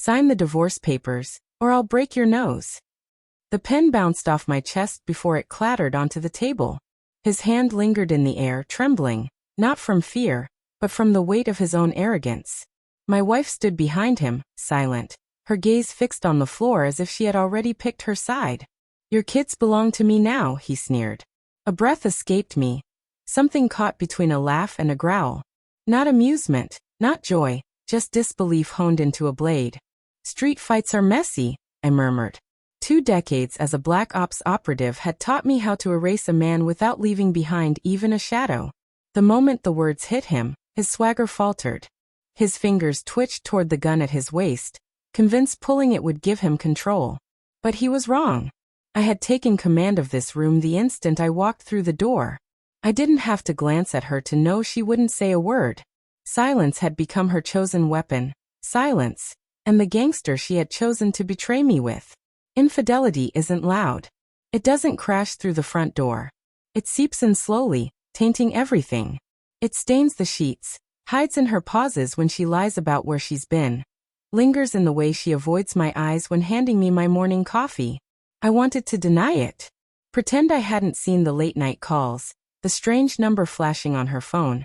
Sign the divorce papers, or I'll break your nose. The pen bounced off my chest before it clattered onto the table. His hand lingered in the air, trembling, not from fear, but from the weight of his own arrogance. My wife stood behind him, silent, her gaze fixed on the floor as if she had already picked her side. Your kids belong to me now, he sneered. A breath escaped me, something caught between a laugh and a growl. Not amusement, not joy, just disbelief honed into a blade. Street fights are messy, I murmured. 2 decades as a black ops operative had taught me how to erase a man without leaving behind even a shadow. The moment the words hit him, his swagger faltered. His fingers twitched toward the gun at his waist, convinced pulling it would give him control. But he was wrong. I had taken command of this room the instant I walked through the door. I didn't have to glance at her to know she wouldn't say a word. Silence had become her chosen weapon. Silence, and the gangster she had chosen to betray me with. Infidelity isn't loud. It doesn't crash through the front door. It seeps in slowly, tainting everything. It stains the sheets, hides in her pauses when she lies about where she's been, lingers in the way she avoids my eyes when handing me my morning coffee. I wanted to deny it. Pretend I hadn't seen the late-night calls, the strange number flashing on her phone,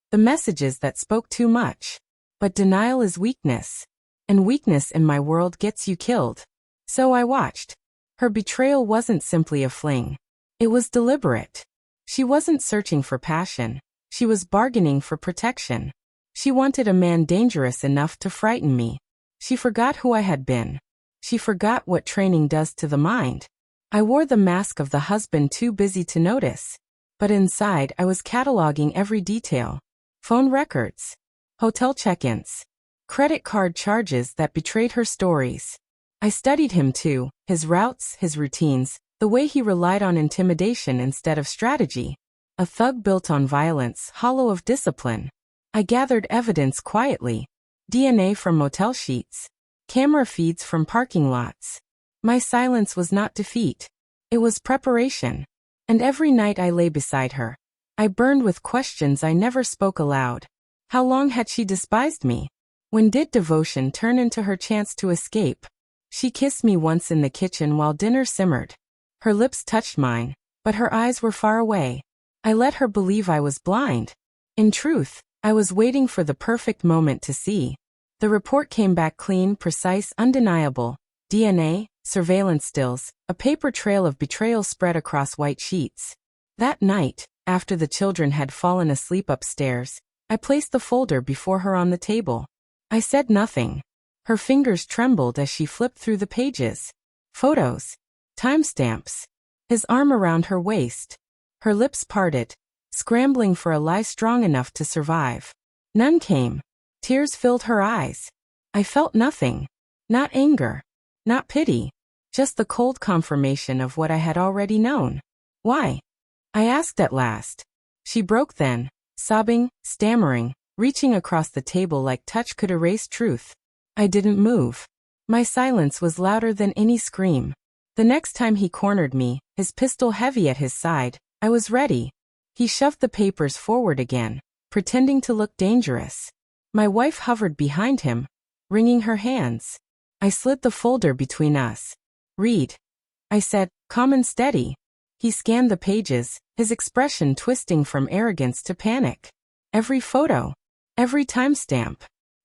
the messages that spoke too much. But denial is weakness, and weakness in my world gets you killed. So I watched. Her betrayal wasn't simply a fling. It was deliberate. She wasn't searching for passion. She was bargaining for protection. She wanted a man dangerous enough to frighten me. She forgot who I had been. She forgot what training does to the mind. I wore the mask of the husband too busy to notice. But inside I was cataloging every detail. Phone records, hotel check-ins, credit card charges that betrayed her stories. I studied him too, his routes, his routines, the way he relied on intimidation instead of strategy. A thug built on violence, hollow of discipline. I gathered evidence quietly. DNA from motel sheets. Camera feeds from parking lots. My silence was not defeat. It was preparation. And every night I lay beside her, I burned with questions I never spoke aloud. How long had she despised me? When did devotion turn into her chance to escape? She kissed me once in the kitchen while dinner simmered. Her lips touched mine, but her eyes were far away. I let her believe I was blind. In truth, I was waiting for the perfect moment to see. The report came back clean, precise, undeniable. DNA, surveillance stills, a paper trail of betrayal spread across white sheets. That night, after the children had fallen asleep upstairs, I placed the folder before her on the table. I said nothing. Her fingers trembled as she flipped through the pages. Photos. Timestamps. His arm around her waist. Her lips parted, scrambling for a lie strong enough to survive. None came. Tears filled her eyes. I felt nothing. Not anger. Not pity. Just the cold confirmation of what I had already known. Why? I asked at last. She broke then, sobbing, stammering, reaching across the table like touch could erase truth. I didn't move. My silence was louder than any scream. The next time he cornered me, his pistol heavy at his side, I was ready. He shoved the papers forward again, pretending to look dangerous. My wife hovered behind him, wringing her hands. I slid the folder between us. Read. I said, calm and steady. He scanned the pages, his expression twisting from arrogance to panic. Every photo. Every timestamp.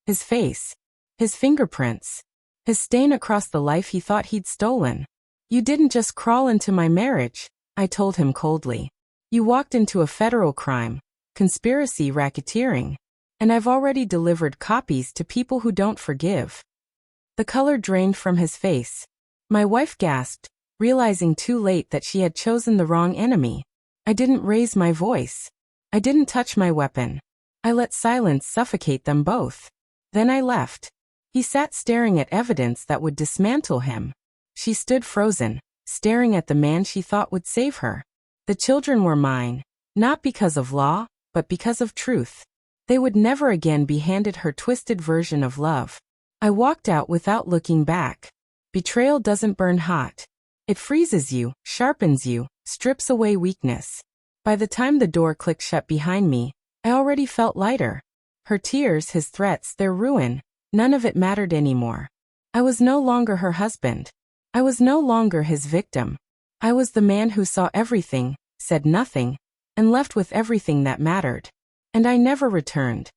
His face. His fingerprints. His stain across the life he thought he'd stolen. You didn't just crawl into my marriage, I told him coldly. You walked into a federal crime, conspiracy, racketeering. And I've already delivered copies to people who don't forgive. The color drained from his face. My wife gasped, realizing too late that she had chosen the wrong enemy. I didn't raise my voice. I didn't touch my weapon. I let silence suffocate them both. Then I left. He sat staring at evidence that would dismantle him. She stood frozen, staring at the man she thought would save her. The children were mine, not because of law, but because of truth. They would never again be handed her twisted version of love. I walked out without looking back. Betrayal doesn't burn hot. It freezes you, sharpens you, strips away weakness. By the time the door clicked shut behind me, I already felt lighter. Her tears, his threats, their ruin, none of it mattered anymore. I was no longer her husband. I was no longer his victim. I was the man who saw everything, said nothing, and left with everything that mattered. And I never returned.